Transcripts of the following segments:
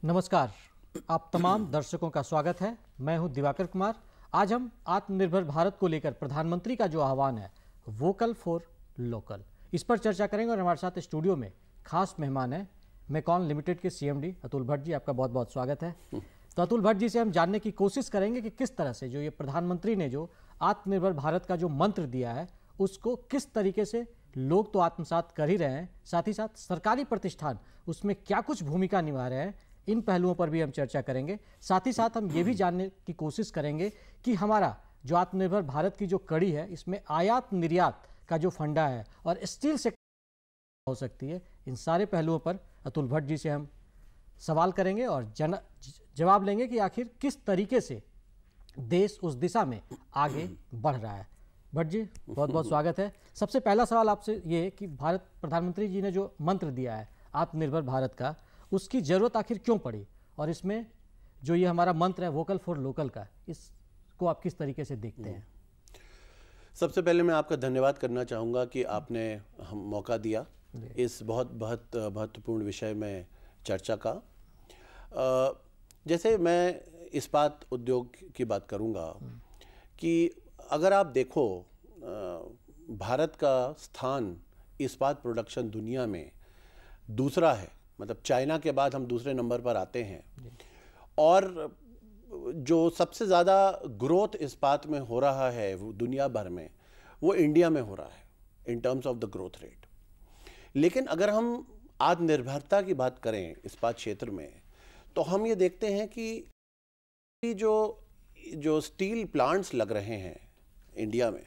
नमस्कार, आप तमाम दर्शकों का स्वागत है। मैं हूं दिवाकर कुमार। आज हम आत्मनिर्भर भारत को लेकर प्रधानमंत्री का जो आह्वान है वोकल फॉर लोकल, इस पर चर्चा करेंगे। और हमारे साथ स्टूडियो में खास मेहमान है मेकॉन लिमिटेड के CMD अतुल भट्ट जी। आपका बहुत बहुत स्वागत है। तो अतुल भट्ट जी से हम जानने की कोशिश करेंगे कि किस तरह से जो ये प्रधानमंत्री ने जो आत्मनिर्भर भारत का जो मंत्र दिया है उसको किस तरीके से लोग तो आत्मसात कर ही रहे हैं, साथ ही साथ सरकारी प्रतिष्ठान उसमें क्या कुछ भूमिका निभा रहे हैं। इन पहलुओं पर भी हम चर्चा करेंगे। साथ ही साथ हम ये भी जानने की कोशिश करेंगे कि हमारा जो आत्मनिर्भर भारत की जो कड़ी है इसमें आयात निर्यात का जो फंडा है और स्टील सेक्टर हो सकती है। इन सारे पहलुओं पर अतुल भट्ट जी से हम सवाल करेंगे और जवाब लेंगे कि आखिर किस तरीके से देश उस दिशा में आगे बढ़ रहा है। भट्ट जी बहुत बहुत स्वागत है। सबसे पहला सवाल आपसे ये है कि भारत प्रधानमंत्री जी ने जो मंत्र दिया है आत्मनिर्भर भारत का, उसकी जरूरत आखिर क्यों पड़ी, और इसमें जो ये हमारा मंत्र है वोकल फॉर लोकल का, इसको आप किस तरीके से देखते हैं? सबसे पहले मैं आपका धन्यवाद करना चाहूँगा कि आपने हम मौका दिया इस बहुत महत्वपूर्ण विषय में चर्चा का। जैसे मैं इस्पात उद्योग की बात करूँगा कि अगर आप देखो भारत का स्थान इस्पात प्रोडक्शन दुनिया में दूसरा है, मतलब चाइना के बाद हम दूसरे नंबर पर आते हैं। और जो सबसे ज़्यादा ग्रोथ इस्पात में हो रहा है वो दुनिया भर में, वो इंडिया में हो रहा है in terms of the growth rate. लेकिन अगर हम आत्मनिर्भरता की बात करें इस्पात क्षेत्र में, तो हम ये देखते हैं कि जो स्टील प्लांट्स लग रहे हैं इंडिया में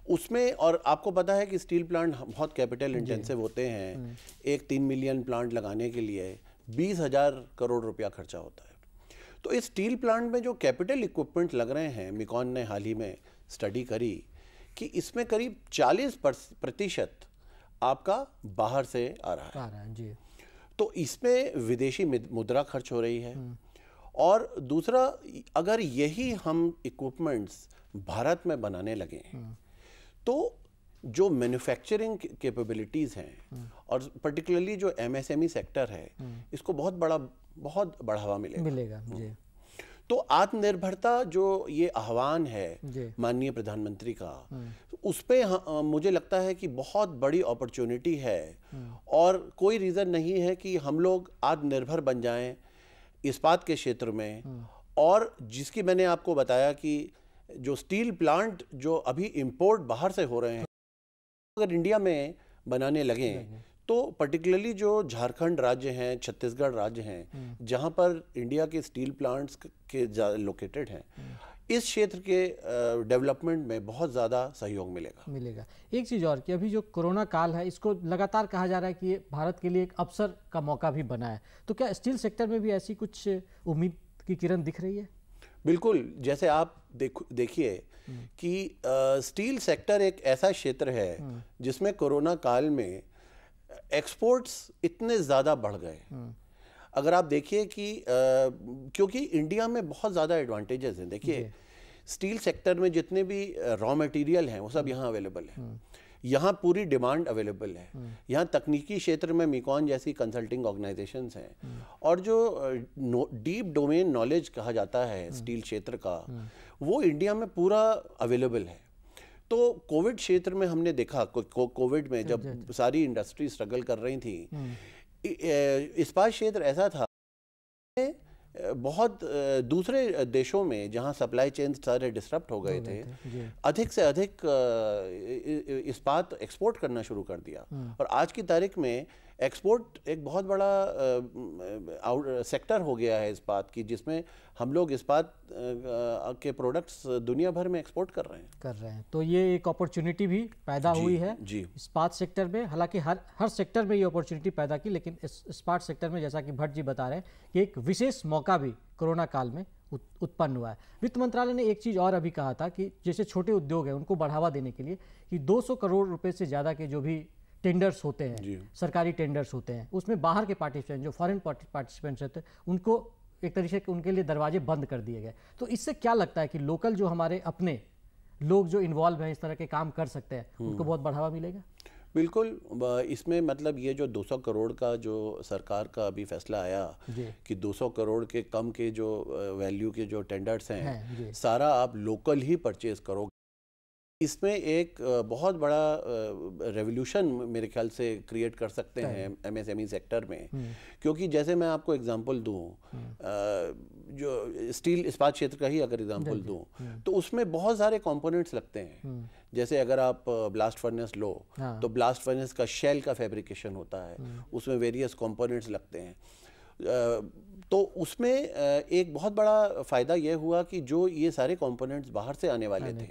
उसमें, और आपको पता है कि स्टील प्लांट बहुत कैपिटल इंटेंसिव होते हैं। एक 3 मिलियन प्लांट लगाने के लिए 20,000 करोड़ रुपया खर्चा होता है। तो इस स्टील प्लांट में जो कैपिटल इक्विपमेंट लग रहे हैं, मेकॉन ने हाल ही में स्टडी करी कि इसमें करीब 40% आपका बाहर से आ रहा है जी। तो इसमें विदेशी मुद्रा खर्च हो रही है। और दूसरा, अगर यही हम इक्विपमेंट्स भारत में बनाने लगे तो जो मैन्युफैक्चरिंग कैपेबिलिटीज़ हैं और पर्टिकुलरली जो MSME सेक्टर है, इसको बहुत बढ़ावा मिलेगा जी। तो आत्मनिर्भरता जो ये आह्वान है माननीय प्रधानमंत्री का, उस पे मुझे लगता है कि बहुत बड़ी अपॉर्चुनिटी है। और कोई रीज़न नहीं है कि हम लोग आत्मनिर्भर बन जाएं इस्पात के क्षेत्र में। और जिसकी मैंने आपको बताया कि जो स्टील प्लांट जो अभी इंपोर्ट बाहर से हो रहे हैं, अगर इंडिया में बनाने लगे तो पर्टिकुलरली जो झारखंड राज्य हैं, छत्तीसगढ़ राज्य हैं, जहां पर इंडिया के स्टील प्लांट्स के लोकेटेड हैं, इस क्षेत्र के डेवलपमेंट में बहुत ज़्यादा सहयोग मिलेगा। एक चीज़ और कि अभी जो कोरोना काल है इसको लगातार कहा जा रहा है कि ये भारत के लिए एक अवसर का मौका भी बना है। तो क्या स्टील सेक्टर में भी ऐसी कुछ उम्मीद की किरण दिख रही है? बिल्कुल। जैसे आप देखिए कि स्टील सेक्टर एक ऐसा क्षेत्र है जिसमें कोरोना काल में एक्सपोर्ट्स इतने ज़्यादा बढ़ गए। अगर आप देखिए कि क्योंकि इंडिया में बहुत ज़्यादा एडवांटेजेस हैं। देखिए स्टील सेक्टर में जितने भी रॉ मटेरियल हैं वो सब यहाँ अवेलेबल है। यहाँ पूरी डिमांड अवेलेबल है। यहाँ तकनीकी क्षेत्र में मेकॉन जैसी कंसल्टिंग ऑर्गेनाइजेशंस हैं और जो डीप डोमेन नॉलेज कहा जाता है स्टील क्षेत्र का, वो इंडिया में पूरा अवेलेबल है। तो कोविड क्षेत्र में हमने देखा, कोविड में जब सारी इंडस्ट्री स्ट्रगल कर रही थी, इस्पात क्षेत्र ऐसा था बहुत दूसरे देशों में जहां सप्लाई चेन सारे डिसरप्ट हो गए थे, अधिक से अधिक इस्पात एक्सपोर्ट करना शुरू कर दिया। और आज की तारीख में एक्सपोर्ट एक बहुत बड़ा सेक्टर हो गया है इस्पात की, जिसमें हम लोग इस्पात के प्रोडक्ट्स दुनिया भर में एक्सपोर्ट कर रहे हैं। तो ये एक अपॉर्चुनिटी भी पैदा हुई है इस्पात सेक्टर में। हालांकि हर सेक्टर में ये अपॉर्चुनिटी पैदा की, लेकिन इस्पात सेक्टर में जैसा कि भट्ट जी बता रहे हैं कि एक विशेष मौका भी कोरोना काल में उत्पन्न हुआ है। वित्त मंत्रालय ने एक चीज़ और अभी कहा था कि जैसे छोटे उद्योग हैं उनको बढ़ावा देने के लिए कि 200 करोड़ रुपए से ज़्यादा के जो भी टेंडर्स होते हैं, सरकारी टेंडर्स होते हैं, उसमें बाहर के पार्टिसिपेंट जो फॉरेन पार्टिसिपेंट्स होते हैं उनको एक तरीके से उनके लिए दरवाजे बंद कर दिए गए। तो इससे क्या लगता है कि लोकल जो हमारे अपने लोग जो इन्वॉल्व हैं, इस तरह के काम कर सकते हैं, उनको बहुत बढ़ावा मिलेगा? बिल्कुल। इसमें मतलब ये जो 200 करोड़ का जो सरकार का अभी फैसला आया कि 200 करोड़ के कम के जो वैल्यू के जो टेंडर्स हैं सारा आप लोकल ही परचेज करोगे, इसमें एक बहुत बड़ा रेवोल्यूशन मेरे ख्याल से क्रिएट कर सकते हैं एमएसएमई सेक्टर में। क्योंकि जैसे मैं आपको एग्जांपल दूं, जो स्टील इस्पात क्षेत्र का ही अगर एग्जांपल दूं, तो उसमें बहुत सारे कंपोनेंट्स लगते हैं। जैसे अगर आप ब्लास्ट फर्नेस लो, तो ब्लास्ट फर्नेस का शेल का फैब्रिकेशन होता है, उसमें वेरियस कंपोनेंट्स लगते हैं। तो उसमें एक बहुत बड़ा फ़ायदा यह हुआ कि जो ये सारे कंपोनेंट्स बाहर से आने वाले थे,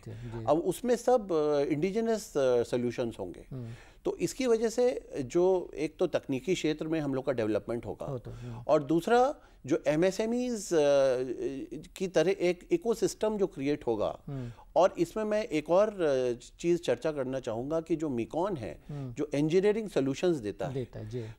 अब उसमें सब इंडिजिनस सॉल्यूशंस होंगे। तो इसकी वजह से जो एक तो तकनीकी क्षेत्र में हम लोग का डेवलपमेंट होगा, और दूसरा जो एमएसएमईज की तरह एक इकोसिस्टम जो क्रिएट होगा। और इसमें मैं एक और चीज़ चर्चा करना चाहूँगा कि जो मिकॉन है, जो इंजीनियरिंग सॉल्यूशंस देता है,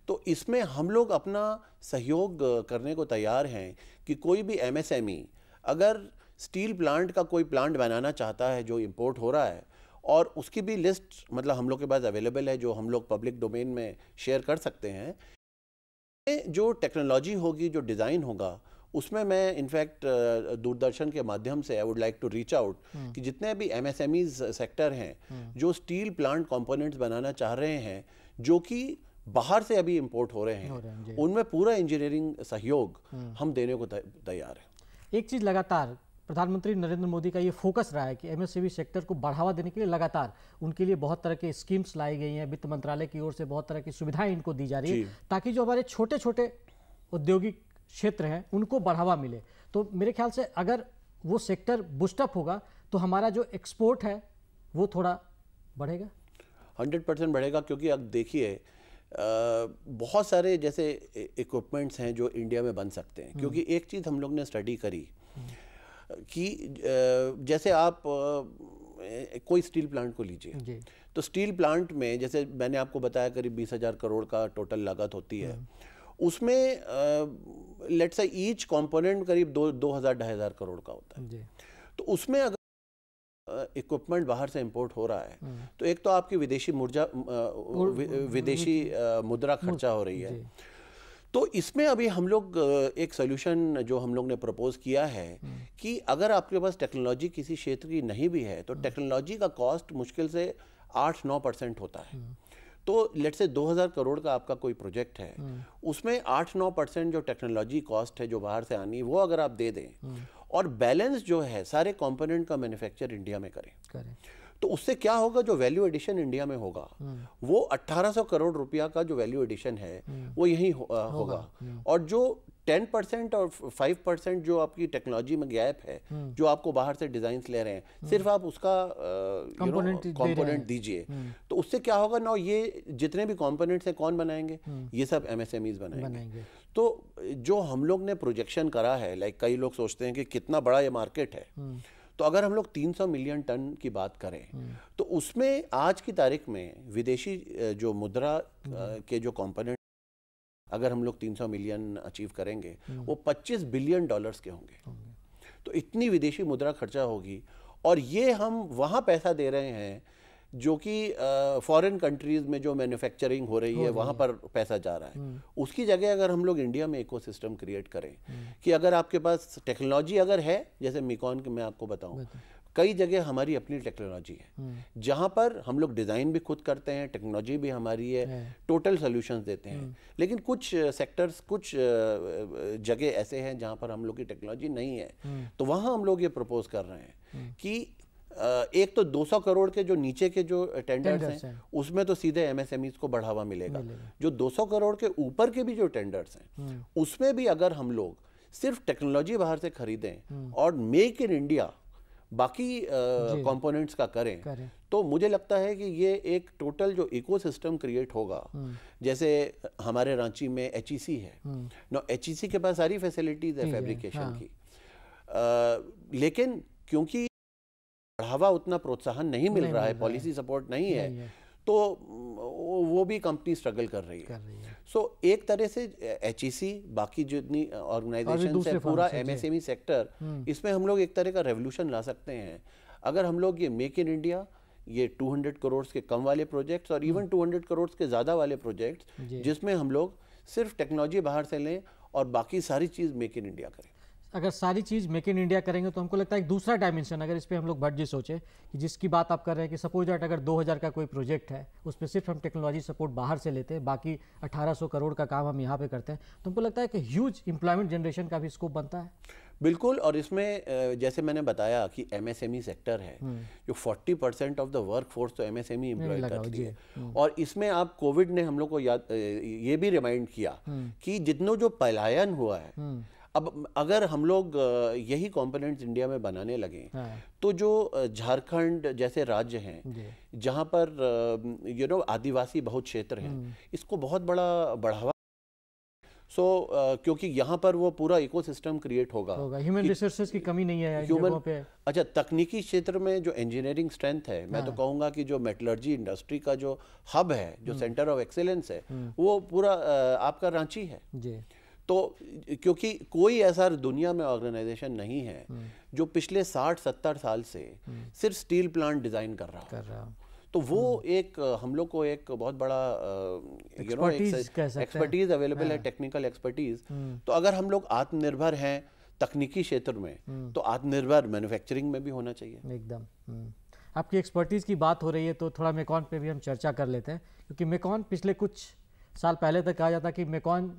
तो इसमें हम लोग अपना सहयोग करने को तैयार हैं कि कोई भी एमएसएमई अगर स्टील प्लांट का कोई प्लांट बनाना चाहता है जो इंपोर्ट हो रहा है, और उसकी भी लिस्ट मतलब हम लोग के पास अवेलेबल है, जो हम लोग पब्लिक डोमेन में शेयर कर सकते हैं। जो टेक्नोलॉजी होगी, जो डिज़ाइन होगा, उसमें मैं इनफैक्ट दूरदर्शन के माध्यम से I would like to reach out कि जितने भी एमएसएमईज सेक्टर हैं जो स्टील प्लांट कंपोनेंट्स बनाना चाह रहे हैं, जो कि बाहर से अभी इंपोर्ट हो रहे हैं, उनमें पूरा इंजीनियरिंग सहयोग हम देने को तैयार हैं। एक चीज़ लगातार प्रधानमंत्री नरेंद्र मोदी का ये फोकस रहा है कि एमएसएमई सेक्टर को बढ़ावा देने के लिए लगातार उनके लिए बहुत तरह के स्कीम्स लाई गई हैं, वित्त मंत्रालय की ओर से बहुत तरह की सुविधाएं इनको दी जा रही है, ताकि जो हमारे छोटे छोटे औद्योगिक क्षेत्र हैं उनको बढ़ावा मिले। तो मेरे ख्याल से अगर वो सेक्टर बूस्टअप होगा तो हमारा जो एक्सपोर्ट है वो थोड़ा बढ़ेगा, 100% बढ़ेगा। क्योंकि अब देखिए बहुत सारे जैसे इक्विपमेंट्स हैं जो इंडिया में बन सकते हैं। क्योंकि एक चीज़ हम लोग ने स्टडी करी कि जैसे आप कोई स्टील प्लांट को लीजिए, तो स्टील प्लांट में जैसे मैंने आपको बताया करीब 20,000 करोड़ का टोटल लागत होती है। उसमें लेट्स से ईच कंपोनेंट करीब 2,000-2,500 करोड़ का होता है। तो उसमें अगर इक्विपमेंट बाहर से इंपोर्ट हो रहा है, तो एक तो आपकी विदेशी मुद्रा खर्चा हो रही है। तो इसमें अभी हम लोग एक सोल्यूशन जो हम लोग ने प्रपोज किया है कि अगर आपके पास टेक्नोलॉजी किसी क्षेत्र की नहीं भी है, तो टेक्नोलॉजी का कॉस्ट मुश्किल से 8-9% होता है। तो लेट्स से 2,000 करोड़ का आपका कोई प्रोजेक्ट है, उसमें 8-9% जो टेक्नोलॉजी कॉस्ट है जो बाहर से आनी, वो अगर आप दे दें और बैलेंस जो है सारे कंपोनेंट का मैन्युफैक्चर इंडिया में करें, तो उससे क्या होगा, जो वैल्यू एडिशन इंडिया में होगा वो 1,800 करोड़ रुपया का जो वैल्यू एडिशन है वो यही होगा। और जो 10% और 5% जो आपकी टेक्नोलॉजी में गैप है, जो आपको बाहर से डिजाइन्स ले रहे हैं, सिर्फ आप उसका कंपोनेंट दीजिए, तो उससे क्या होगा ना, ये जितने भी कंपोनेंट्स हैं कौन बनाएंगे, ये सब एमएसएमईज बनाएंगे। तो जो हम लोग ने प्रोजेक्शन करा है, लाइक कई लोग सोचते हैं कि कितना बड़ा ये मार्केट है, तो अगर हम लोग 300 मिलियन टन की बात करें, तो उसमें आज की तारीख में विदेशी जो मुद्रा के जो कंपोनेंट अगर हम लोग 300 मिलियन अचीव करेंगे, वो $25 बिलियन के होंगे। तो इतनी विदेशी मुद्रा खर्चा होगी, और ये हम वहाँ पैसा दे रहे हैं जो कि फॉरेन कंट्रीज में जो मैन्युफैक्चरिंग हो रही है वहाँ पर पैसा जा रहा है। उसकी जगह अगर हम लोग इंडिया में इकोसिस्टम क्रिएट करें कि अगर आपके पास टेक्नोलॉजी अगर है, जैसे मिकॉन के मैं आपको बताऊं, कई जगह हमारी अपनी टेक्नोलॉजी है जहाँ पर हम लोग डिज़ाइन भी खुद करते हैं, टेक्नोलॉजी भी हमारी है, टोटल सॉल्यूशंस देते हैं। लेकिन कुछ सेक्टर्स, कुछ जगह ऐसे हैं जहाँ पर हम लोग की टेक्नोलॉजी नहीं है, तो वहाँ हम लोग ये प्रपोज कर रहे हैं कि एक तो 200 करोड़ के जो नीचे के जो टेंडर्स हैं उसमें तो सीधे एमएसएमईज को बढ़ावा मिलेगा। जो 200 करोड़ के ऊपर के भी जो टेंडर्स हैं उसमें भी अगर हम लोग सिर्फ टेक्नोलॉजी बाहर से खरीदें और मेक इन इंडिया बाकी कंपोनेंट्स का करें, तो मुझे लगता है कि ये एक टोटल जो इकोसिस्टम क्रिएट होगा। जैसे हमारे रांची में एचईसी है ना, एचईसी के पास सारी फैसिलिटीज है फैब्रिकेशन की, लेकिन क्योंकि बढ़ावा उतना प्रोत्साहन नहीं मिल रहा है, पॉलिसी सपोर्ट नहीं है, तो वो भी कंपनी स्ट्रगल कर रही है। सो एक तरह से एचईसी, बाकी जितनी ऑर्गेनाइजेशन है, पूरा एमएसएमई सेक्टर, इसमें हम लोग एक तरह का रेवोल्यूशन ला सकते हैं अगर हम लोग ये मेक इन इंडिया ये 200 करोड़ के कम वाले प्रोजेक्ट्स और इवन 200 करोड़ के ज़्यादा वाले प्रोजेक्ट्स, जिसमें हम लोग सिर्फ टेक्नोलॉजी बाहर से लें और बाकी सारी चीज़ मेक इन इंडिया करें। अगर सारी चीज़ मेक इन इंडिया करेंगे तो हमको लगता है एक दूसरा डायमेंशन, अगर इस पे हम लोग बढ़ जी सोचे कि जिसकी बात आप कर रहे हैं कि सपोज दैट अगर 2000 का कोई प्रोजेक्ट है, उस पर सिर्फ हम टेक्नोलॉजी सपोर्ट बाहर से लेते हैं, बाकी 1800 करोड़ का काम हम यहाँ पे करते हैं, तो हमको लगता है कि ह्यूज एम्प्लॉयमेंट जनरेशन का भी स्कोप बनता है। बिल्कुल। और इसमें जैसे मैंने बताया कि एमएसएमई सेक्टर है, जो 40% ऑफ द वर्क फोर्स तो एमएसएमई एम्प्लॉय करती है। और इसमें आप कोविड ने हम लोग को याद ये भी रिमाइंड किया कि जितना जो पलायन हुआ है, अब अगर हम लोग यही कंपोनेंट्स इंडिया में बनाने लगे तो जो झारखंड जैसे राज्य हैं जहां पर आदिवासी बहुत क्षेत्र हैं, इसको बहुत बड़ा बढ़ावा क्योंकि यहाँ पर वो पूरा इकोसिस्टम क्रिएट होगा। ह्यूमन रिसोर्सेज की कमी नहीं है ह्यूमन पे। अच्छा, तकनीकी क्षेत्र में जो इंजीनियरिंग स्ट्रेंथ है, मैं तो कहूँगा कि जो मेटलर्जी इंडस्ट्री का जो हब है, जो सेंटर ऑफ एक्सीलेंस है, वो पूरा आपका रांची है जी। तो क्योंकि कोई ऐसा दुनिया में ऑर्गेनाइजेशन नहीं है जो पिछले 60-70 साल से सिर्फ स्टील प्लांट डिजाइन कर रहा हो। तो वो एक हम लोग को एक बहुत बड़ा एक्सपर्टीज अवेलेबल है, टेक्निकल एक्सपर्टीज। तो अगर हम लोग आत्मनिर्भर हैं तकनीकी क्षेत्र में, तो आत्मनिर्भर मैन्युफैक्चरिंग में भी होना चाहिए। एकदम। आपकी एक्सपर्टीज की बात हो रही है तो थोड़ा मेकॉन पे भी हम चर्चा कर लेते हैं, क्योंकि मेकॉन पिछले कुछ साल पहले तक कहा जाता कि मेकॉन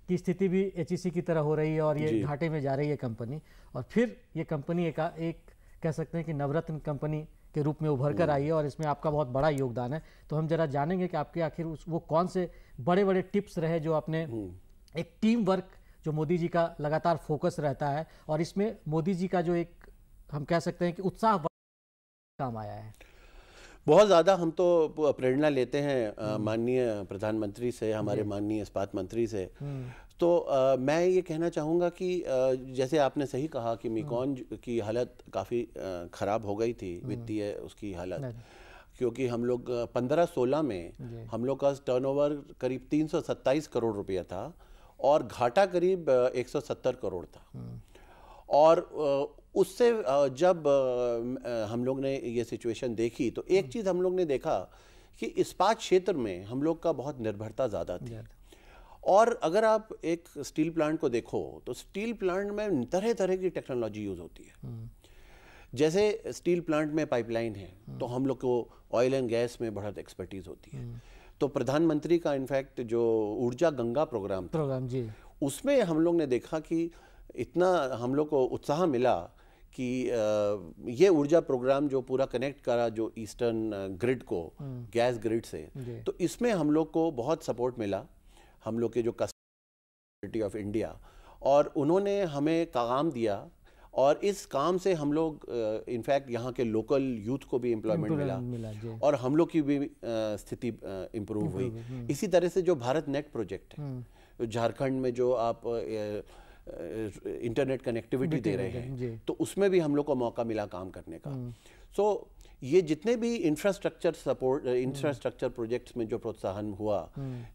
की स्थिति भी एचईसी की तरह हो रही है और ये घाटे में जा रही है कंपनी, और फिर ये कंपनी एक कह सकते हैं कि नवरत्न कंपनी के रूप में उभर कर आई है और इसमें आपका बहुत बड़ा योगदान है। तो हम जरा जानेंगे कि आपके आखिर वो कौन से बड़े बड़े टिप्स रहे जो आपने, एक टीम वर्क जो मोदी जी का लगातार फोकस रहता है, और इसमें मोदी जी का जो एक हम कह सकते हैं कि उत्साह काम आया है। बहुत ज़्यादा हम तो प्रेरणा लेते हैं माननीय प्रधानमंत्री से, हमारे माननीय इस्पात मंत्री से। तो मैं ये कहना चाहूँगा कि जैसे आपने सही कहा कि मेकॉन की हालत काफ़ी ख़राब हो गई थी, वित्तीय उसकी हालत, क्योंकि हम लोग 15-16 में हम लोग का टर्नओवर करीब 327 करोड़ रुपया था और घाटा करीब 170 करोड़ था। और उससे जब हम लोग ने ये सिचुएशन देखी तो एक चीज़ हम लोग ने देखा कि इस्पात क्षेत्र में हम लोग का बहुत निर्भरता ज़्यादा थी। और अगर आप एक स्टील प्लांट को देखो तो स्टील प्लांट में तरह तरह की टेक्नोलॉजी यूज़ होती है। जैसे स्टील प्लांट में पाइपलाइन है तो हम लोग को ऑयल एंड गैस में बहुत एक्सपर्टीज होती है। तो प्रधानमंत्री का इनफैक्ट जो ऊर्जा गंगा प्रोग्राम जी, उसमें हम लोग ने देखा कि इतना हम लोग को उत्साह मिला कि ये ऊर्जा प्रोग्राम जो पूरा कनेक्ट करा जो ईस्टर्न ग्रिड को गैस ग्रिड से, तो इसमें हम लोग को बहुत सपोर्ट मिला हम लोग के जो कस्टमर ऑफ इंडिया, और उन्होंने हमें काम दिया और इस काम से हम लोग इनफैक्ट यहाँ के लोकल यूथ को भी एम्प्लॉयमेंट मिला और हम लोग की भी स्थिति इम्प्रूव हुई। इसी तरह से जो भारत नेट प्रोजेक्ट है झारखंड में जो आप इंटरनेट कनेक्टिविटी दे रहे हैं, तो उसमें भी हम लोग को मौका मिला काम करने का। सो ये जितने भी इंफ्रास्ट्रक्चर प्रोजेक्ट्स में जो प्रोत्साहन हुआ,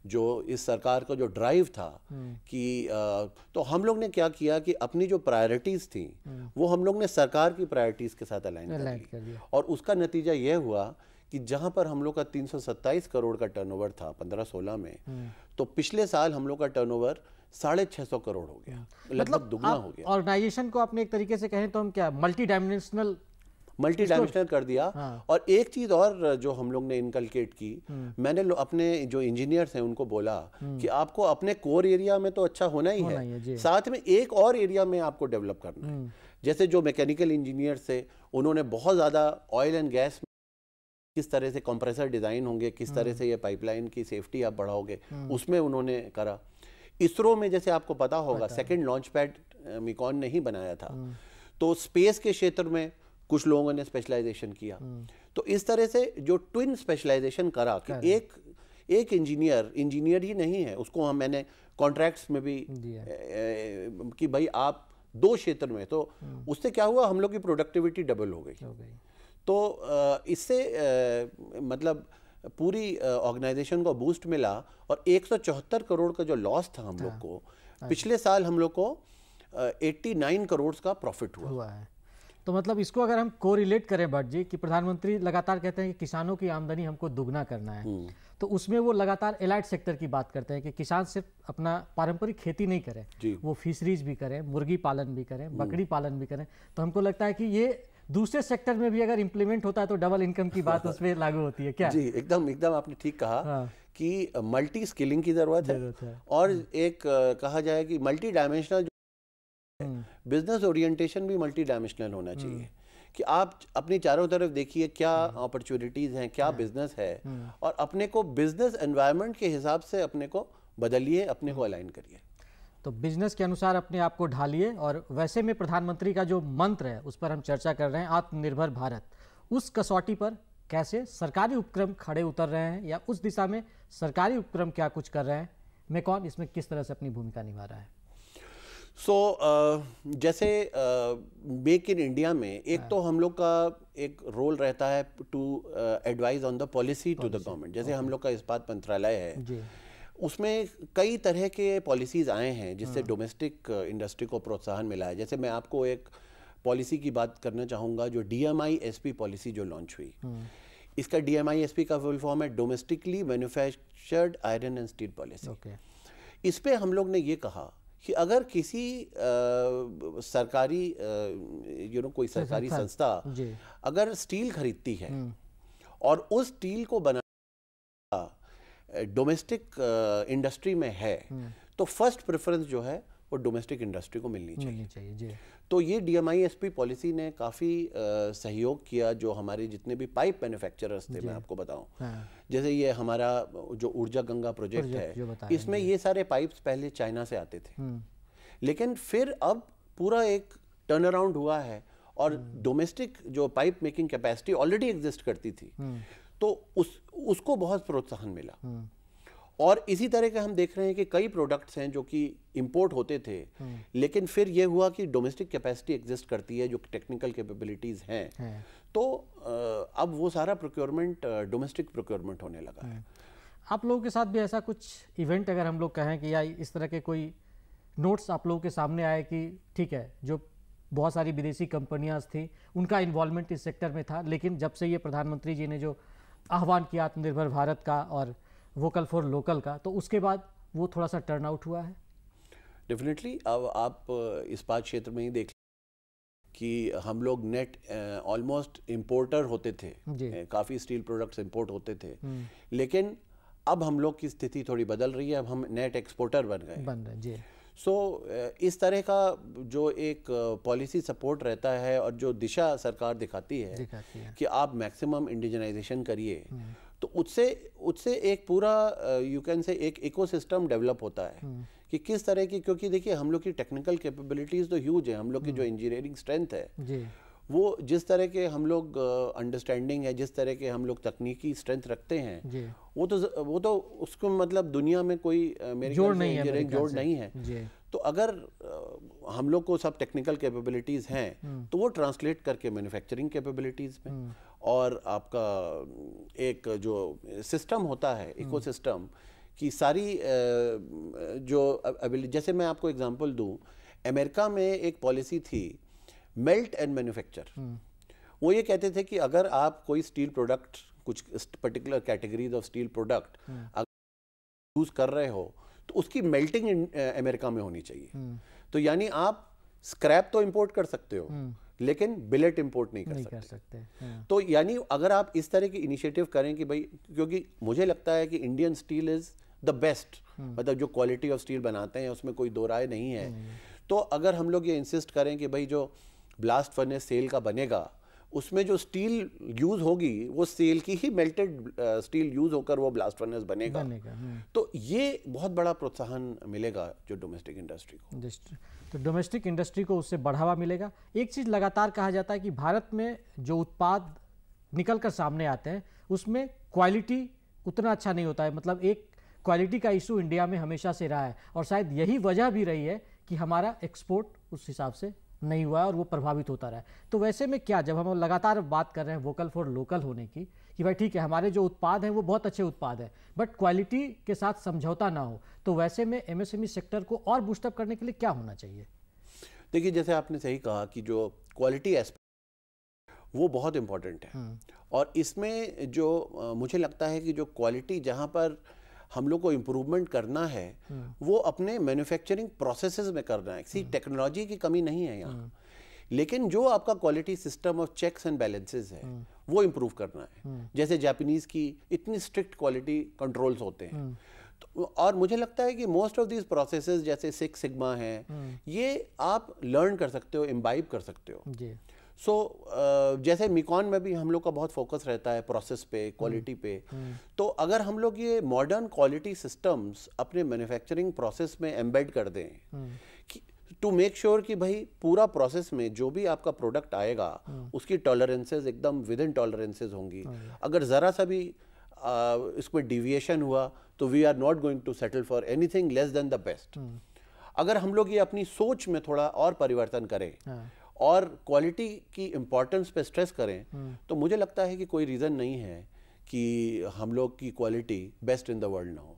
जो इस सरकार का जो ड्राइव था कि तो हम लोग ने क्या किया कि अपनी जो प्रायोरिटीज थी वो हम लोग ने सरकार की प्रायोरिटीज के साथ अलाइन कर दिया। और उसका नतीजा ये हुआ कि जहां पर हम लोग का 327 करोड़ का टर्नओवर था 15-16 में, तो पिछले साल हम लोग का टर्नओवर 650 करोड़ हो गया, लगभग दुगना हो गया। ऑर्गेनाइजेशन को अपने एक तरीके से कहें तो हम क्या मल्टी डायमेंशनल कर दिया। और एक चीज और जो हम लोग ने इनकलकेट की, मैंने अपने जो इंजीनियर्स हैं उनको बोला कि आपको अपने कोर एरिया में तो अच्छा होना ही है, साथ में एक और एरिया में आपको डेवलप करना है। जैसे जो मैकेनिकल इंजीनियर्स थे उन्होंने बहुत ज्यादा ऑयल एंड गैस किस तरह से कंप्रेसर डिजाइन होंगे, किस तरह से ये पाइपलाइन की सेफ्टी आप बढ़ाओगे, उसमें उन्होंने करा। इसरो में जैसे आपको पता होगा सेकंड लॉन्च पैड मेकॉन ने ही बनाया था, तो स्पेस के क्षेत्र में कुछ लोगों ने स्पेशलाइजेशन किया। तो इस तरह से जो ट्विन स्पेशलाइजेशन करा कि एक इंजीनियर ही नहीं है, उसको मैंने कॉन्ट्रैक्ट्स में भी कि भाई आप 2 क्षेत्र में, तो उससे क्या हुआ हम लोग की प्रोडक्टिविटी डबल हो गई। तो इससे मतलब पूरी ऑर्गेनाइजेशन को बूस्ट मिला। और 174 करोड़ का जो लॉस था हम लोग को, पिछले साल हम लोग को 89 करोड़ का प्रॉफिट हुआ है। तो मतलब इसको अगर हम कोरिलेट करें भट्ट जी कि प्रधानमंत्री लगातार कहते हैं कि किसानों की आमदनी हमको दुगना करना है, तो उसमें वो लगातार एलाइड सेक्टर की बात करते हैं कि किसान सिर्फ अपना पारंपरिक खेती नहीं करें, वो फिशरीज भी करें, मुर्गी पालन भी करें, बकरी पालन भी करें। तो हमको लगता है कि ये दूसरे सेक्टर में भी अगर इम्प्लीमेंट होता है तो डबल इनकम की बात उसमें लागू होती है क्या? जी, एकदम एकदम आपने ठीक कहा कि मल्टी स्किलिंग की जरूरत है और एक कहा जाए कि मल्टी डायमेंशनल बिजनेस ओरिएंटेशन भी मल्टी डायमेंशनल होना चाहिए कि आप अपनी चारों तरफ देखिए क्या अपॉर्चुनिटीज हैं, क्या बिजनेस है और अपने को बिजनेस एनवायरनमेंट के हिसाब से अपने को बदलिए, अपने को अलाइन करिए। तो बिजनेस के अनुसार अपने आप को ढालिए। और वैसे में प्रधानमंत्री का जो मंत्र है उस पर हम चर्चा कर रहे हैं, आत्मनिर्भर भारत। उस कसौटी पर कैसे सरकारी उपक्रम खड़े उतर रहे हैं या उस दिशा में सरकारी उपक्रम क्या कुछ कर रहे हैं, मैं कौन इसमें किस तरह से अपनी भूमिका निभा रहा है? जैसे मेक इन इंडिया में एक तो हम लोग का एक रोल रहता है to advise on the policy to the government. जैसे हम लोग का इस्पात मंत्रालय है, उसमें कई तरह के पॉलिसीज आए हैं जिससे डोमेस्टिक इंडस्ट्री को प्रोत्साहन मिला है। जैसे मैं आपको एक पॉलिसी की बात करना चाहूँगा, जो DMISP पॉलिसी जो लॉन्च हुई। इसका DMISP का फुल फॉर्म है domestically manufactured iron and steel policy. इस पे हम लोग ने ये कहा कि अगर किसी सरकारी कोई सरकारी संस्था अगर स्टील खरीदती है और उस स्टील को बना डोमेस्टिक इंडस्ट्री में है, तो फर्स्ट प्रेफरेंस जो है वो डोमेस्टिक इंडस्ट्री को मिलनी चाहिए जी। तो ये DMISP पॉलिसी ने काफ़ी सहयोग किया। जो हमारे जितने भी पाइप मैन्युफैक्चरर्स थे, मैं आपको बताऊं, जैसे ये हमारा जो ऊर्जा गंगा प्रोजेक्ट है, इसमें ये सारे पाइप्स पहले चाइना से आते थे, लेकिन फिर अब पूरा एक टर्न अराउंड हुआ है और डोमेस्टिक जो pipe making capacity already exist करती थी, तो उसको बहुत प्रोत्साहन मिला। और इसी तरह के हम देख रहे हैं कि कई प्रोडक्ट्स हैं जो कि इंपोर्ट होते थे, लेकिन फिर ये हुआ कि डोमेस्टिक कैपेसिटी एग्जिस्ट करती है, जो टेक्निकल कैपेबिलिटीज हैं, तो अब वो सारा प्रोक्योरमेंट डोमेस्टिक प्रोक्योरमेंट होने लगा है। आप लोगों के साथ भी ऐसा कुछ इवेंट अगर हम लोग कहें कि या इस तरह के कोई नोट्स आप लोगों के सामने आए कि ठीक है, जो बहुत सारी विदेशी कंपनियां थी उनका इन्वॉल्वमेंट इस सेक्टर में था, लेकिन जब से ये प्रधानमंत्री जी ने जो आह्वान किया आत्मनिर्भर भारत का और वोकल फॉर लोकल का, तो उसके बाद वो थोड़ा सा टर्न आउट हुआ है? डेफिनेटली। अब आप इस्पात क्षेत्र में ही देख कि हम लोग नेट ऑलमोस्ट इंपोर्टर होते थे, काफ़ी स्टील प्रोडक्ट्स इंपोर्ट होते थे, लेकिन अब हम लोग की स्थिति थोड़ी बदल रही है, अब हम नेट एक्सपोर्टर बन रहे जी। इस तरह का जो एक पॉलिसी सपोर्ट रहता है और जो दिशा सरकार दिखाती है कि आप मैक्सिमम इंडिजनाइजेशन करिए, तो उससे एक पूरा यू कैन से एक इकोसिस्टम डेवलप होता है कि किस तरह की, क्योंकि देखिए हम लोग की टेक्निकल कैपेबिलिटीज तो ह्यूज है, हम लोग की जो इंजीनियरिंग स्ट्रेंथ है वो जिस तरह के हम लोग अंडरस्टैंडिंग है, जिस तरह के हम लोग तकनीकी स्ट्रेंथ रखते हैं, वो तो उसको मतलब दुनिया में कोई मेरे जोड़ नहीं है। तो अगर हम लोग को सब टेक्निकल कैपेबिलिटीज हैं तो वो ट्रांसलेट करके मैन्युफैक्चरिंग कैपेबिलिटीज में, और आपका एक जो सिस्टम होता है इकोसिस्टम की सारी जो जैसे मैं आपको एग्जांपल दूं, अमेरिका में एक पॉलिसी थी मेल्ट एंड मैन्युफैक्चर। वो ये कहते थे कि अगर आप कोई स्टील प्रोडक्ट, कुछ particular categories of steel product अगर यूज कर रहे हो तो उसकी मेल्टिंग अमेरिका में होनी चाहिए। तो यानी आप स्क्रैप तो इंपोर्ट कर सकते हो, लेकिन बिलेट इंपोर्ट नहीं कर सकते। तो यानी अगर आप इस तरह की इनिशिएटिव करें कि भाई, क्योंकि मुझे लगता है कि Indian steel is the best, मतलब जो क्वालिटी ऑफ स्टील बनाते हैं उसमें कोई दो राय नहीं है। तो अगर हम लोग ये इंसिस्ट करें कि भाई जो ब्लास्ट फर्नेस सेल का बनेगा उसमें जो स्टील यूज होगी वो सेल की ही मेल्टेड स्टील यूज होकर वो ब्लास्ट फर्नेस बनेगा। तो ये बहुत बड़ा प्रोत्साहन मिलेगा जो डोमेस्टिक इंडस्ट्री को। तो डोमेस्टिक इंडस्ट्री को उससे बढ़ावा मिलेगा। एक चीज़ लगातार कहा जाता है कि भारत में जो उत्पाद निकल कर सामने आते हैं उसमें क्वालिटी उतना अच्छा नहीं होता है, मतलब एक क्वालिटी का इशू इंडिया में हमेशा से रहा है और शायद यही वजह भी रही है कि हमारा एक्सपोर्ट उस हिसाब से नहीं हुआ है और वो प्रभावित होता रहा है। तो वैसे में क्या, जब हम लगातार बात कर रहे हैं वोकल फॉर लोकल होने की कि भाई ठीक है हमारे जो उत्पाद हैं वो बहुत अच्छे उत्पाद हैं बट क्वालिटी के साथ समझौता ना हो, तो वैसे में MSME सेक्टर को और बूस्टअप करने के लिए क्या होना चाहिए? देखिए जैसे आपने सही कहा कि जो क्वालिटी एस्पेक्ट वो बहुत इम्पोर्टेंट है। और इसमें जो मुझे लगता है कि जो क्वालिटी जहाँ पर हम लोग को इम्प्रूवमेंट करना है वो अपने मैन्युफैक्चरिंग प्रोसेसेस में करना है। किसी टेक्नोलॉजी की कमी नहीं है यहाँ, लेकिन जो आपका quality system of checks and balances है वो इम्प्रूव करना है। जैसे जापानीज की इतनी स्ट्रिक्ट क्वालिटी कंट्रोल्स होते हैं, तो और मुझे लगता है कि मोस्ट ऑफ दीज प्रोसेसेस जैसे सिक्स सिग्मा है ये आप लर्न कर सकते हो, इम्बाइब कर सकते हो। सो जैसे मिकॉन में भी हम लोग का बहुत फोकस रहता है प्रोसेस पे, क्वालिटी पे। तो अगर हम लोग ये मॉडर्न क्वालिटी सिस्टम्स अपने मैन्युफैक्चरिंग प्रोसेस में एम्बेड कर दें टू मेक श्योर कि भाई पूरा प्रोसेस में जो भी आपका प्रोडक्ट आएगा उसकी टॉलरेंसेस एकदम विद इन टॉलरेंसेस होंगी। अगर ज़रा सा भी इसमें डिविएशन हुआ तो we are not going to settle for anything less than the best. अगर हम लोग ये अपनी सोच में थोड़ा और परिवर्तन करें और क्वालिटी की इम्पोर्टेंस पे स्ट्रेस करें तो मुझे लगता है कि कोई रीज़न नहीं है कि हम लोग की quality best in the world ना हो।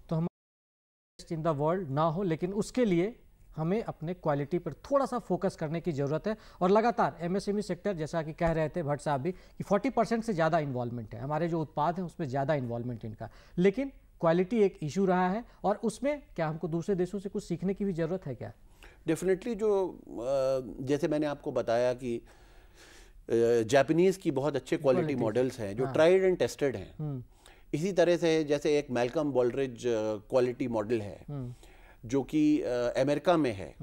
तो हम बेस्ट इन द वर्ल्ड ना हो, लेकिन उसके लिए हमें अपने क्वालिटी पर थोड़ा सा फोकस करने की ज़रूरत है। और लगातार एमएसएमई सेक्टर, जैसा कि कह रहे थे भट्ट साहब भी, कि 40% से ज़्यादा इन्वॉल्वमेंट है, हमारे जो उत्पाद हैं उसमें ज़्यादा इन्वॉल्वमेंट इनका, लेकिन क्वालिटी एक इशू रहा है। और उसमें क्या हमको दूसरे देशों से कुछ सीखने की भी ज़रूरत है क्या? डेफिनेटली। जो जैसे मैंने आपको बताया कि जापानीज़ की बहुत अच्छे क्वालिटी मॉडल्स हैं जो ट्राइड एंड टेस्टेड हैं। इसी तरह से जैसे एक मैल्कम बॉलरिज क्वालिटी मॉडल है जो कि अमेरिका में है,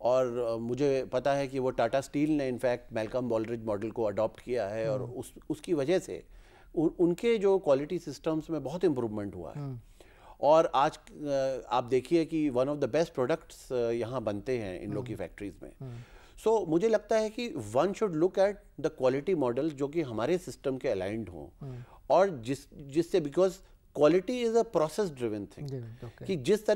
और मुझे पता है कि वो टाटा स्टील ने इनफैक्ट मैल्कम बॉलरिज मॉडल को अडॉप्ट किया है और उसकी वजह से उनके जो क्वालिटी सिस्टम्स में बहुत इम्प्रूवमेंट हुआ है। और आज आप देखिए कि one of the best products यहाँ बनते हैं इन लोग की फैक्ट्रीज में। सो मुझे लगता है कि one should look at the quality models जो कि हमारे सिस्टम के अलाइंड हों, और जिससे because quality is a process driven thing, कि जिस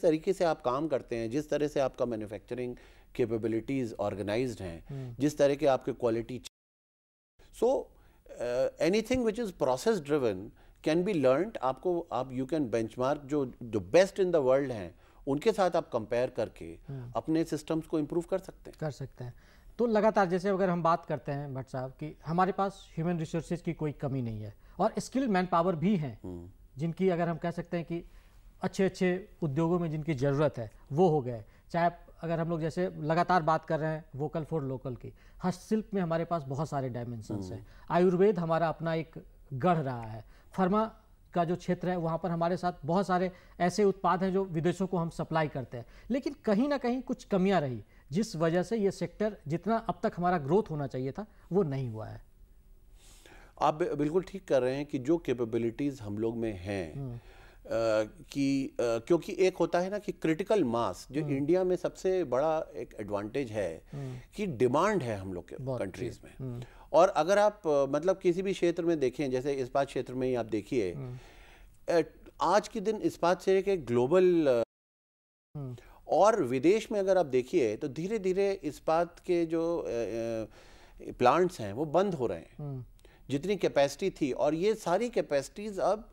तरीके से आप काम करते हैं, जिस तरह से आपका मैन्युफैक्चरिंग कैपेबिलिटीज ऑर्गेनाइज्ड हैं, जिस तरह के आपके quality, so anything which is process driven can be learned. आप यू कैन बेंचमार्क जो बेस्ट इन द वर्ल्ड हैं उनके साथ आप कंपेयर करके अपने सिस्टम्स को इम्प्रूव कर सकते हैं। तो लगातार जैसे अगर हम बात करते हैं भट्ट साहब कि हमारे पास ह्यूमन रिसोर्सेज की कोई कमी नहीं है और स्किल्ड मैन पावर भी हैं, जिनकी अगर हम कह सकते हैं कि अच्छे अच्छे उद्योगों में जिनकी ज़रूरत है वो हो गए। चाहे अगर हम लोग जैसे लगातार बात कर रहे हैं वोकल फॉर लोकल की, हस्तशिल्प में हमारे पास बहुत सारे डायमेंशंस हैं। आयुर्वेद हमारा अपना एक गढ़ रहा है। फार्मा का जो क्षेत्र है वहाँ पर हमारे साथ बहुत सारे ऐसे उत्पाद हैं जो विदेशों को हम सप्लाई करते हैं, लेकिन कहीं ना कहीं कुछ कमियां रही जिस वजह से ये सेक्टर जितना अब तक हमारा ग्रोथ होना चाहिए था वो नहीं हुआ है। आप बिल्कुल ठीक कर रहे हैं कि जो कैपेबिलिटीज़ हम लोग में हैं क्योंकि एक होता है ना कि क्रिटिकल मास, जो इंडिया में सबसे बड़ा एक एडवांटेज है कि डिमांड है हम लोग के कंट्रीज में। और अगर आप मतलब किसी भी क्षेत्र में देखें, जैसे इस्पात क्षेत्र में ही आप देखिए, आज के दिन इस्पात से एक ग्लोबल, और विदेश में अगर आप देखिए तो धीरे धीरे इस्पात के जो प्लांट्स हैं वो बंद हो रहे हैं। जितनी कैपेसिटी थी, और ये सारी कैपेसिटीज अब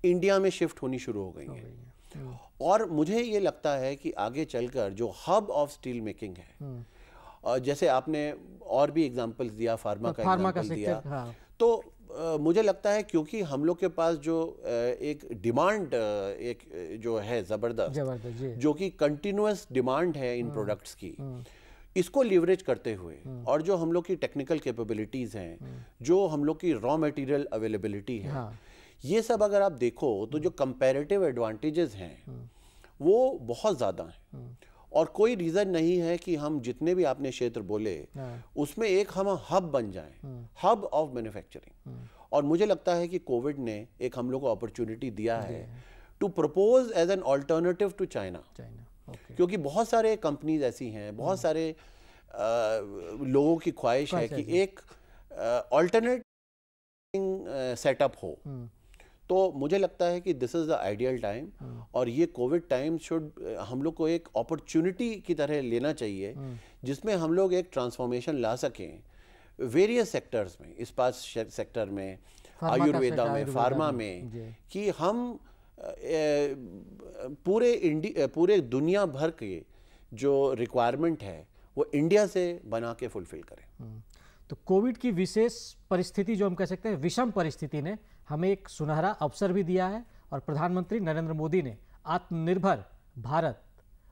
इंडिया में शिफ्ट होनी शुरू हो गई हैं। और मुझे ये लगता है कि आगे चलकर जो हब ऑफ स्टील मेकिंग है, जैसे आपने और भी एग्जांपल्स दिया, फार्मा का एग्जांपल दिया, हाँ। तो मुझे लगता है क्योंकि हम लोग के पास जो एक डिमांड एक जो है ज़बरदस्त, जो कि कंटिन्यूअस डिमांड है इन प्रोडक्ट्स की, इसको लीवरेज करते हुए, और जो हम लोग की टेक्निकल कैपेबिलिटीज़ हैं, जो हम लोग की रॉ मटेरियल अवेलेबिलिटी है, हाँ। ये सब अगर आप देखो तो जो कंपैरेटिव एडवांटेजेस हैं वो बहुत ज़्यादा हैं। और कोई रीज़न नहीं है कि हम जितने भी आपने क्षेत्र बोले उसमें एक हम हब बन जाएं, हब ऑफ मैन्युफैक्चरिंग। और मुझे लगता है कि कोविड ने एक हम लोग को अपॉर्चुनिटी दिया है to propose as an alternative to China, क्योंकि बहुत सारे कंपनीज ऐसी हैं, बहुत सारे लोगों की ख्वाहिश है कि एक ऑल्टरनेट सेटअप हो। तो मुझे लगता है कि this is the ideal time, और ये कोविड टाइम शुड हम लोग को एक अपॉर्चुनिटी की तरह लेना चाहिए, जिसमें हम लोग एक ट्रांसफॉर्मेशन ला सकें वेरियस सेक्टर्स में, इस्पात सेक्टर में, आयुर्वेदा में, फार्मा में, कि हम पूरे दुनिया भर के जो रिक्वायरमेंट है वो इंडिया से बना के फुलफिल करें। तो कोविड की विशेष परिस्थिति, जो हम कह सकते हैं विषम परिस्थिति, ने हमें एक सुनहरा अवसर भी दिया है और प्रधानमंत्री नरेंद्र मोदी ने आत्मनिर्भर भारत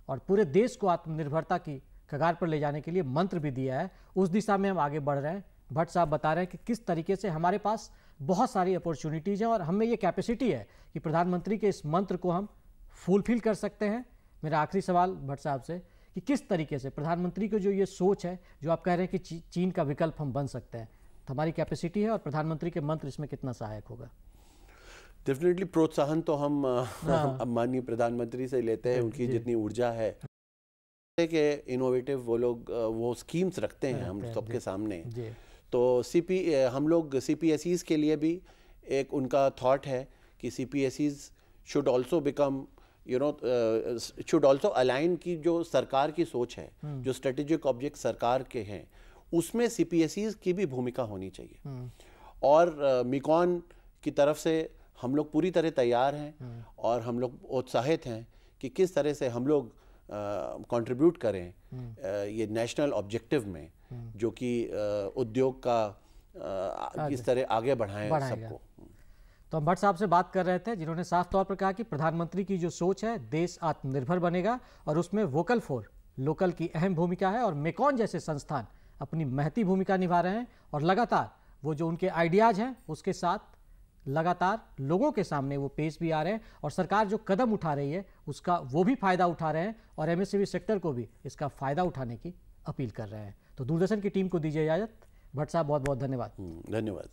और पूरे देश को आत्मनिर्भरता की कगार पर ले जाने के लिए मंत्र भी दिया है। उस दिशा में हम आगे बढ़ रहे हैं। भट्ट साहब बता रहे हैं कि किस तरीके से हमारे पास बहुत सारी अपॉर्चुनिटीज़ हैं और हमें ये कैपेसिटी है कि प्रधानमंत्री के इस मंत्र को हम फुलफिल कर सकते हैं। मेरा आखिरी सवाल भट्ट साहब से कि किस तरीके से प्रधानमंत्री को जो ये सोच है, जो आप कह रहे हैं कि चीन का विकल्प हम बन सकते हैं, तो हमारी कैपेसिटी है और प्रधानमंत्री के मंत्र इसमें कितना सहायक होगा? डेफिनेटली प्रोत्साहन तो हम माननीय प्रधानमंत्री से लेते हैं, उनकी जितनी ऊर्जा है कि इनोवेटिव वो लोग वो स्कीम्स रखते हैं हम सबके सामने। तो हम लोग CPSEs के लिए भी एक उनका थॉट है कि CPSEs should also become should also align की जो सरकार की सोच है, जो स्ट्रेटेजिक ऑब्जेक्ट सरकार के हैं, उसमें CPSEs की भी भूमिका होनी चाहिए। और मिकॉन की तरफ से हम लोग पूरी तरह तैयार हैं और हम लोग उत्साहित हैं कि किस तरह से हम लोग कंट्रीब्यूट करें ये नेशनल ऑब्जेक्टिव में, जो कि उद्योग का इस तरह आगे बढ़ाएं सबको। तो हम भट्ट साहब से बात कर रहे थे, जिन्होंने साफ तौर पर कहा कि प्रधानमंत्री की जो सोच है, देश आत्मनिर्भर बनेगा और उसमें वोकल फॉर लोकल की अहम भूमिका है और मेकॉन जैसे संस्थान अपनी महती भूमिका निभा रहे हैं और लगातार वो जो उनके आइडियाज़ हैं उसके साथ लगातार लोगों के सामने वो पेश भी आ रहे हैं और सरकार जो कदम उठा रही है उसका वो भी फायदा उठा रहे हैं और MSME सेक्टर को भी इसका फायदा उठाने की अपील कर रहे हैं। तो दूरदर्शन की टीम को दीजिए इजाजत। भट्ट साहब बहुत बहुत धन्यवाद। धन्यवाद।